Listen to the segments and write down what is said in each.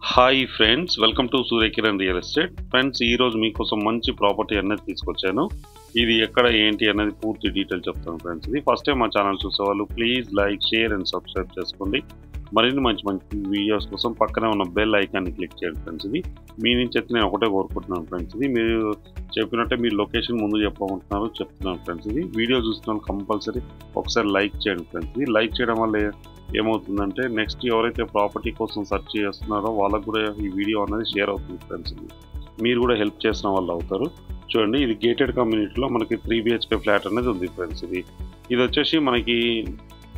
Hi friends, welcome to Surya Kiran real estate. Friends, ఈరోజు మీకోసం మంచి ప్రాపర్టీ అనేది తీసుకొచ్చాను. ఇది ఎక్కడ ఏంటి అనేది పూర్తి డీటెయిల్ చెప్తాను ఫ్రెండ్స్. ఇది ఫస్ట్ టైం మా ఛానల్ చూసేవాళ్ళు please like, share and subscribe చేసుకోండి. మరిన్ని మంచి మంచి వీడియోస్ కోసం పక్కనే ఉన్న బెల్ ఐకాన్ని క్లిక్ చేయండి ఫ్రెండ్స్. ఇది మీ నుంచి అయితే నేను ఒకటే కోరుకుంటున్నాను ఫ్రెండ్స్. ఇది మీరు చెప్పినట్టే మీరు లొకేషన్ ముందు చెప్పమంటున్నారు చెప్తున్నాను ఫ్రెండ్స్. ఇది వీడియో చూస్తున్న కంపల్సరీ ఒకసారి లైక్ చేయండి ఫ్రెండ్స్. ఇది లైక్ చేయడం వల్ల ఏమవుతుందంటే నెక్స్ట్ ఎవరైతే ప్రాపర్టీ కోసం సెర్చ్ చేస్తున్నారో వాళ్ళకు కూడా ఈ వీడియో అనేది షేర్ అవుతుంది ఫ్రెండ్స్. మీరు కూడా హెల్ప్ చేసిన వాళ్ళు అవుతారు. చూడండి, ఇది గేటెడ్ కమ్యూనిటీలో మనకి 3 BHK ఫ్లాట్ అనేది ఉంది ఫ్రెండ్స్. ఇది వచ్చేసి మనకి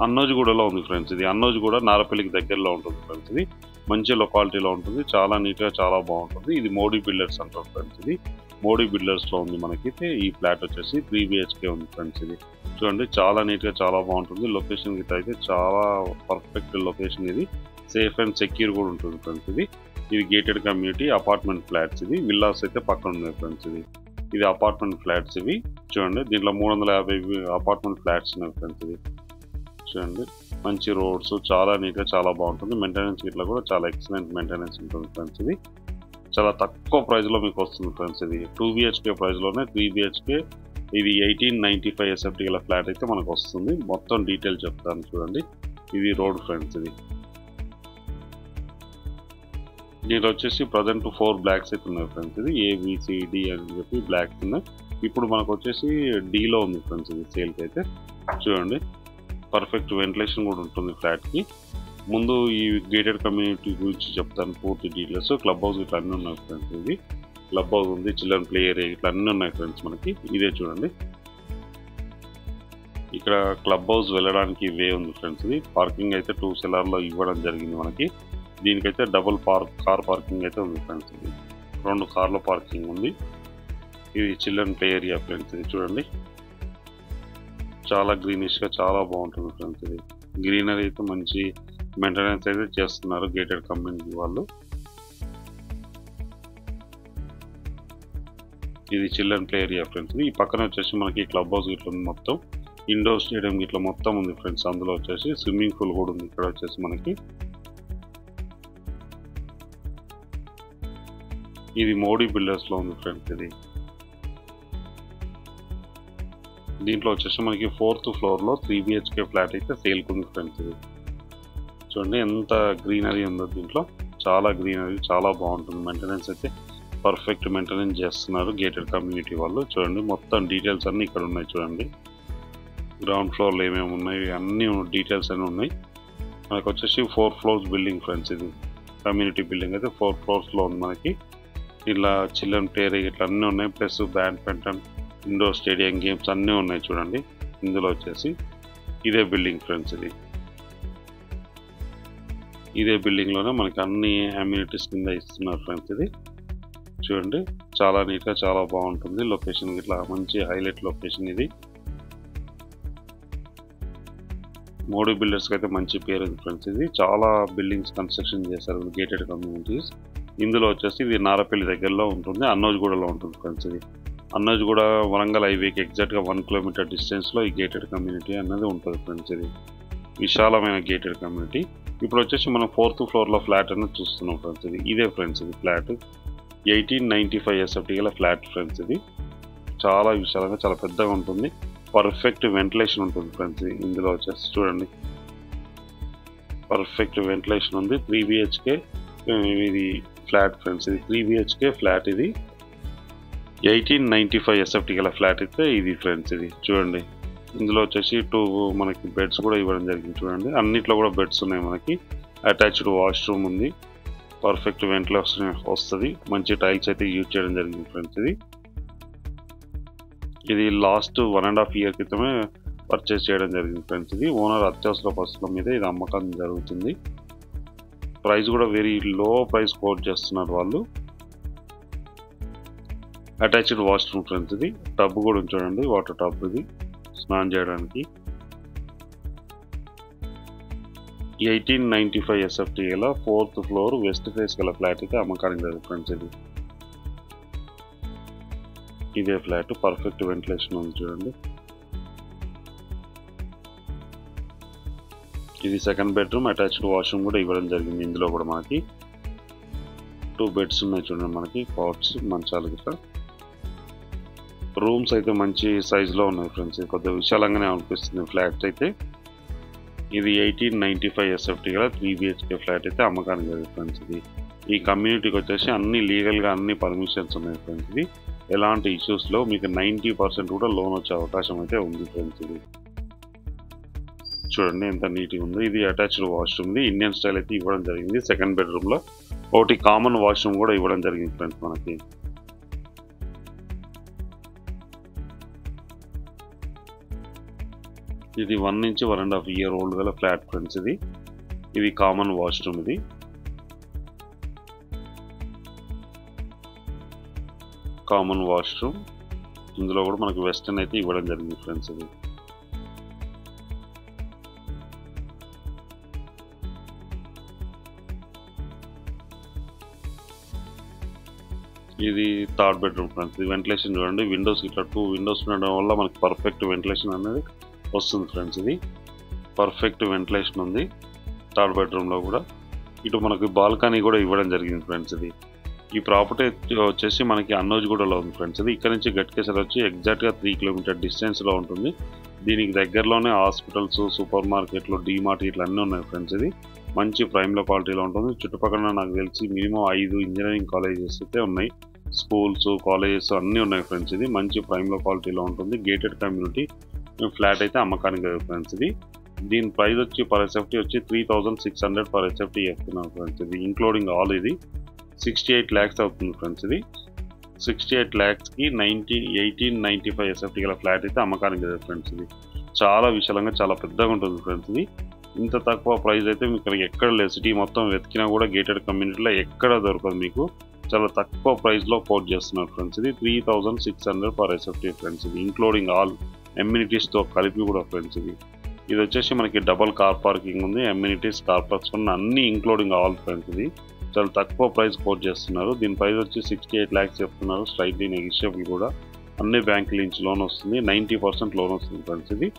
అన్నోజ్గూడలో ఉంది ఫ్రెండ్స్. ఇది అన్నోజ్గూడ నారపల్లికి దగ్గరలో ఉంటుంది ఫ్రెండ్స్. ఇది మంచి లొకాలిటీలో ఉంటుంది, చాలా నీట్గా చాలా బాగుంటుంది. ఇది మోడీ బిల్డర్స్ అంటారు ఫ్రెండ్స్. ఇది మోడీ బిల్డర్స్లో ఉంది మనకైతే. ఈ ఫ్లాట్ వచ్చేసి 3 BHK ఉంది ఫ్రెండ్స్. ఇది చూడండి, చాలా నీట్గా చాలా బాగుంటుంది. లొకేషన్ గిట్ట అయితే చాలా పర్ఫెక్ట్ లొకేషన్. ఇది సేఫ్ అండ్ సెక్యూర్ కూడా ఉంటుంది ఫ్రెండ్స్. ఇది గేటెడ్ కమ్యూనిటీ అపార్ట్మెంట్ ఫ్లాట్స్. ఇది విల్లాస్ అయితే పక్కన ఉన్నాయి ఫ్రెండ్స్. ఇది అపార్ట్మెంట్ ఫ్లాట్స్. ఇవి చూడండి, దీంట్లో 350 అపార్ట్మెంట్ ఫ్లాట్స్ ఉన్నాయి ఫ్రెండ్స్. ఇది చూడండి, మంచి రోడ్స్, చాలా నీట్గా చాలా బాగుంటుంది. మెయింటెనెన్స్ ఇట్లా కూడా చాలా ఎక్సలెంట్ మెయింటెనెన్స్ ఉంటుంది ఫ్రెండ్స్. ఇది చాలా తక్కువ ప్రైస్లో మీకు వస్తుంది ఫ్రెండ్స్. ఇది 2 BHK ప్రైస్లోనే 3 BHK. ఇది 1895 SFT గల ఫ్లాట్ అయితే మనకు వస్తుంది. మొత్తం డీటెయిల్ చెప్తాను చూడండి. ఇది రోడ్ ఫ్రెండ్స్. దీంట్లో వచ్చేసి ప్రజెంట్ 4 బ్లాక్స్ అయితే ఉన్నాయి ఫ్రెండ్స్. ఇది ABCD అని చెప్పి బ్లాక్స్ ఉన్నాయి. ఇప్పుడు మనకు వచ్చేసి డీలో ఉంది ఫ్రెండ్స్. ఇది సేల్కి అయితే చూడండి, పర్ఫెక్ట్ వెంటిలేషన్ కూడా ఉంటుంది ఫ్లాట్కి. ముందు ఈ గేటెడ్ కమ్యూనిటీ గురించి చెప్తాను పూర్తి డీటెయిల్స్. క్లబ్ హౌస్ ఇట్లా అన్నీ ఉన్నాయి ఫ్రెండ్స్. ఇది క్లబ్ హౌస్ ఉంది, చిల్డ్రన్ ప్లే ఏరియా ఇట్లా అన్నీ ఉన్నాయి ఫ్రెండ్స్ మనకి. ఇదే చూడండి, ఇక్కడ క్లబ్ హౌస్ వెళ్ళడానికి వే ఉంది ఫ్రెండ్స్. ఇది పార్కింగ్ అయితే 2 సెలార్లో ఇవ్వడం జరిగింది మనకి. దీనికైతే డబుల్ కార్ పార్కింగ్ అయితే ఉంది ఫ్రెండ్స్. ఇది 2 కార్ల పార్కింగ్ ఉంది. ఇది చిల్డ్రన్ ప్లే ఏరియా ఫ్రెండ్స్. ఇది చూడండి, చాలా గ్రీనిష్గా చాలా బాగుంటుంది ఫ్రెండ్స్. ఇది గ్రీనరీ అయితే మంచి మెయింటెనెన్స్ అయితే చేస్తున్నారు గేటెడ్ కమ్యూనిటీ వాళ్ళు. ఇది చిల్డ్రన్ ప్లే ఏరియా ఫ్రెండ్స్. ఈ పక్కన వచ్చేసి మనకి క్లబ్ హౌస్ ఇట్లా ఉంది, మొత్తం ఇండోర్ స్టేడియం ఇట్లా మొత్తం ఉంది ఫ్రెండ్స్. అందులో వచ్చేసి స్విమ్మింగ్ పూల్ కూడా ఉంది. ఇక్కడ వచ్చేసి మనకి ఇది మోడీ బిల్డర్స్లో ఉంది ఫ్రెండ్స్. దీంట్లో వచ్చేసి మనకి 4th ఫ్లోర్లో 3 BHK ఫ్లాట్ అయితే సేల్కి ఉంది ఫ్రెండ్స్. ఇది చూడండి ఎంత గ్రీనరీ ఉందో దీంట్లో. చాలా గ్రీనరీ చాలా బాగుంటుంది. మెయింటెనెన్స్ అయితే పర్ఫెక్ట్ మెయింటెనెన్స్ చేస్తున్నారు గేటెడ్ కమ్యూనిటీ వాళ్ళు. చూడండి, మొత్తం డీటెయిల్స్ అన్నీ ఇక్కడ ఉన్నాయి చూడండి. గ్రౌండ్ ఫ్లోర్లో ఏమేమి ఉన్నాయి అన్నీ డీటెయిల్స్ అన్నీ ఉన్నాయి. మనకు వచ్చేసి 4 ఫ్లోర్స్ బిల్డింగ్ ఫ్రెండ్స్. ఇది కమ్యూనిటీ బిల్డింగ్ అయితే 4 ఫ్లోర్స్లో ఉంది మనకి. ఇలా చిల్డ్రన్ ప్లే ఏరియా ఇట్లా అన్నీ ఉన్నాయి. Plus badminton, indoor stadium games అన్నీ ఉన్నాయి చూడండి. ఇందులో వచ్చేసి ఇదే బిల్డింగ్ ఫ్రెండ్స్. ఇదే బిల్డింగ్లోనే మనకి అన్ని అమ్యూనిటీస్ కింద ఇస్తున్నారు ఫ్రెండ్స్. ఇది చూడండి, చాలా నీట్గా చాలా బాగుంటుంది లొకేషన్. ఇట్లా మంచి హైలైట్ లొకేషన్. ఇది మోడీ బిల్డర్స్కి అయితే మంచి పేరు ఉంది ఫ్రెండ్స్. ఇది చాలా బిల్డింగ్స్ కన్స్ట్రక్షన్ చేశారు గేటెడ్ కమ్యూనిటీస్. ఇందులో వచ్చేసి ఇది నారపల్లి దగ్గరలో ఉంటుంది, అన్నోజ్గూడలో ఉంటుంది ఫ్రెండ్స్. ఇది అన్నోజ్గూడ వరంగల్ హైవేకి ఎగ్జాక్ట్గా 1 కిలోమీటర్ డిస్టెన్స్లో ఈ గేటెడ్ కమ్యూనిటీ అనేది ఉంటుంది ఫ్రెండ్స్. ఇది విశాలమైన గేటెడ్ కమ్యూనిటీ. ఇప్పుడు వచ్చేసి మనం 4th ఫ్లోర్లో ఫ్లాట్ అనేది చూస్తున్నాం ఫ్రెండ్స్. ఇదే ఫ్రెండ్స్. ఇది ఫ్లాట్ 1895 SFT గల ఫ్లాట్ ఫ్రెండ్స్. ఇది చాలా విశాలంగా చాలా పెద్దగా ఉంటుంది. పర్ఫెక్ట్ వెంటిలేషన్ ఉంటుంది ఫ్రెండ్స్. ఇందులో వచ్చేసి చూడండి, పర్ఫెక్ట్ వెంటిలేషన్ ఉంది. 3 BHK ఇది ఫ్లాట్ ఫ్రెండ్స్. ఇది 3 BHK ఫ్లాట్. ఇది 1895 SFT గల ఫ్లాట్ అయితే ఇది ఫ్రెండ్స్. ఇది చూడండి, ఇందులో వచ్చేసి 2 మనకి బెడ్స్ కూడా ఇవ్వడం జరిగింది చూడండి. అన్నిట్లో కూడా బెడ్స్ ఉన్నాయి మనకి. అటాచ్డ్ వాష్రూమ్ ఉంది. పర్ఫెక్ట్ వెంటిలేషన్ వస్తుంది. మంచి టైల్స్ అయితే యూజ్ చేయడం జరిగింది ఫ్రెండ్స్. ఇది లాస్ట్ 1.5 year క్రితమే పర్చేస్ చేయడం జరిగింది ఫ్రెండ్స్. ఇది ఓనర్ అత్యవసర పరిస్థితుల మీద ఇది అమ్మకం జరుగుతుంది. ప్రైస్ కూడా వెరీ లో ప్రైస్ కోట్ చేస్తున్నారు వాళ్ళు. Attached washroom friends. ఇది టబ్ కూడా చూడండి, వాటర్ టబ్. ఇది స్నానం చేయడానికి. 1895 SFT గల 4th ఫ్లోర్ వెస్ట్ ఫేస్ గల ఫ్లాట్ అయితే అమ్మకానికి జరుగుతుంది ఫ్రెండ్స్. ఇదే ఫ్లాట్ పర్ఫెక్ట్ వెంటిలేషన్ ఉంది చూడండి. ఇది సెకండ్ బెడ్రూమ్, అటాచ్డ్ వాష్రూమ్ కూడా ఇవ్వడం జరిగింది ఇందులో కూడా మనకి. 2 బెడ్స్ ఉన్నాయి చూడండి, మనకి కాట్స్, మంచాలు గిట్లా. రూమ్స్ అయితే మంచి సైజులో ఉన్నాయి ఫ్రెండ్స్, ఇది కొద్దిగా విశాలంగానే అనిపిస్తుంది ఫ్లాట్ అయితే. ఇది 1895 SFT గల 3 BHK ఫ్లాట్ అయితే అమ్మకానికి లేదు ఫ్రెండ్స్. ఇది ఈ కమ్యూనిటీకి వచ్చేసి అన్ని లీగల్గా అన్ని పర్మిషన్స్ ఉన్నాయి ఫ్రెండ్స్. ఇది ఎలాంటి ఇష్యూస్లో మీకు 90% కూడా లోన్ వచ్చే అవకాశం అయితే ఉంది ఫ్రెండ్స్. ఇది చూడండి ఎంత నీట్గా ఉందో. ఇది అటాచ్డ్ వాష్రూమ్, ఇది ఇండియన్ స్టైల్ అయితే ఇవ్వడం జరిగింది. సెకండ్ బెడ్రూమ్లో ఒకటి కామన్ వాష్రూమ్ కూడా ఇవ్వడం జరిగింది ఫ్రెండ్స్ మనకి. ఇది 1 నుంచి 1.5 ఇయర్ ఓల్డ్ గల ఫ్లాట్ ఫ్రెండ్స్. ఇది కామన్ వాష్రూమ్. ఇది కామన్ వాష్రూమ్, ఇందులో కూడా మనకి వెస్టర్న్ అయితే ఇవ్వడం జరిగింది ఫ్రెండ్స్. ఇది థర్డ్ బెడ్రూమ్ ఫ్రెండ్స్. ఇది వెంటిలేషన్ చూడండి, విండోస్ ఇట్లా 2 విండోస్ ఉండడం వల్ల మనకి పర్ఫెక్ట్ వెంటిలేషన్ అనేది వస్తుంది ఫ్రెండ్స్. ఇది పర్ఫెక్ట్ వెంటిలేషన్ ఉంది థర్డ్ బెడ్రూమ్లో కూడా. ఇటు మనకి బాల్కనీ కూడా ఇవ్వడం జరిగింది ఫ్రెండ్స్. ఈ ప్రాపర్టీ వచ్చేసి మనకి అన్నోజ్గూడలో ఉంది ఫ్రెండ్స్. ఇక్కడ నుంచి గట్కేసర్ వచ్చి ఎగ్జాక్ట్గా 3 కిలోమీటర్ డిస్టెన్స్లో ఉంటుంది. దీనికి దగ్గరలోనే హాస్పిటల్స్, సూపర్ మార్కెట్లు, డీమార్ట్ ఇట్లా అన్నీ ఉన్నాయి ఫ్రెండ్స్. ఇది మంచి ప్రైమ్ క్వాలిటీలో ఉంటుంది. చుట్టుపక్కల నాకు తెలిసి మినిమం 5 ఇంజనీరింగ్ కాలేజెస్ అయితే ఉన్నాయి, స్కూల్స్, కాలేజెస్ అన్నీ ఉన్నాయి ఫ్రెండ్స్. ఇది మంచి ప్రైమ్ క్వాలిటీలో ఉంటుంది. గేటెడ్ కమ్యూనిటీ ఫ్లాట్ అయితే అమ్మకానికి లేదు ఫ్రెండ్స్. దీని ప్రైస్ వచ్చి పర్ SFT వచ్చి 3600 పర్ SFT చెప్తున్నాను ఫ్రెండ్స్. ఇది ఇంక్లూడింగ్ ఆల్. ఇది 68 lakhs అవుతుంది ఫ్రెండ్స్. ఇది 68 lakhsకి 1895 SFT గల ఫ్లాట్ అయితే అమ్మకానికి లేదు ఫ్రెండ్స్. ఇది చాలా విశాలంగా చాలా పెద్దగా ఉంటుంది ఫ్రెండ్స్. ఇది ఇంత తక్కువ ప్రైస్ అయితే మీకు ఎక్కడ లేదు. సిటీ మొత్తం వెతికినా కూడా గేటెడ్ కమ్యూనిటీలో ఎక్కడ దొరకదు మీకు. చాలా తక్కువ ప్రైస్లో కోట్ చేస్తున్నారు ఫ్రెండ్స్. ఇది 3600 పర్ SFT ఫ్రెండ్స్. ఇది ఇంక్లూడింగ్ ఆల్ ఎమ్యూనిటీస్తో కలిపి కూడా ఫ్రెండ్స్. ఇది వచ్చేసి మనకి డబల్ కార్ పార్కింగ్ ఉంది, ఎమ్యూనిటీస్, కార్ పార్క్స్ అన్ని ఇంక్లూడింగ్ ఆల్ ఫ్రెండ్స్. ఇది చాలా తక్కువ ప్రైస్ కోట్ చేస్తున్నారు. దీని ప్రైస్ వచ్చి 68 lakhs చెప్తున్నారు. స్లైట్లీ నెగిషియబుల్ కూడా. అన్ని బ్యాంకుల నుంచి లోన్ వస్తుంది, 90% లోన్ వస్తుంది ఫ్రెండ్స్. ఇది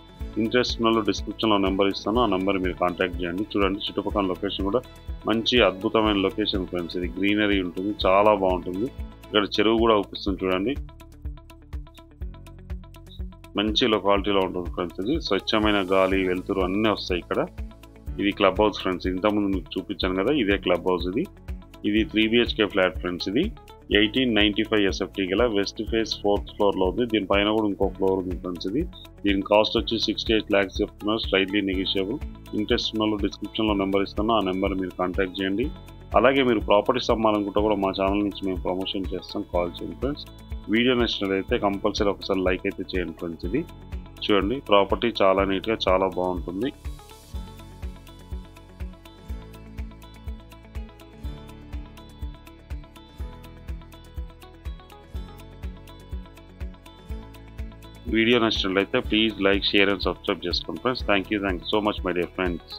ఇంట్రెస్ట్ ఉన్న డిస్క్రిప్షన్లో నెంబర్ ఇస్తాను, ఆ నెంబర్ మీరు కాంటాక్ట్ చేయండి. చూడండి చుట్టుపక్కల లొకేషన్ కూడా మంచి అద్భుతమైన లొకేషన్ ఫ్రెండ్స్. ఇది గ్రీనరీ ఉంటుంది, చాలా బాగుంటుంది. ఇక్కడ చెరువు కూడా అవుపిస్తుంది చూడండి, మంచి లొకాలిటీలో ఉంటుంది ఫ్రెండ్స్. ఇది స్వచ్ఛమైన గాలి, వెలుతురు అన్నీ వస్తాయి ఇక్కడ. ఇది క్లబ్ హౌస్ ఫ్రెండ్స్. ఇంతకుముందు మీకు చూపించాను కదా, ఇదే క్లబ్ హౌస్. ఇది 3 BHK ఫ్లాట్ ఫ్రెండ్స్. ఇది 1895 SFT గల వెస్ట్ ఫేస్ 4th ఫ్లోర్లో ఉంది. దీనిపైన కూడా ఇంకో ఫ్లోర్ ఉంది ఫ్రెండ్స్. దీని కాస్ట్ వచ్చి 68 lakhs చెప్తున్నారు, స్లైట్లీ నెగిషియబుల్. ఇంట్రెస్ట్ ఉన్న డిస్క్రిప్షన్లో నెంబర్ ఇస్తాను, ఆ నెంబర్ మీరు కాంటాక్ట్ చేయండి. అలాగే మీరు ప్రాపర్టీస్ అమ్మాలనుకుంటే కూడా మా ఛానల్ నుంచి మేము ప్రమోషన్ చేస్తాం, కాల్ చేయండి ఫ్రెండ్స్. వీడియో నచ్చినట్లయితే కంపల్సరీ ఒకసారి లైక్ అయితే చేయండి ఫ్రెండ్స్. ఇది చూడండి ప్రాపర్టీ చాలా నీట్గా చాలా బాగుంటుంది. వీడియో నచ్చినట్లయితే please like, share and subscribe చేసుకోండి friends. Thank you so much my dear friends.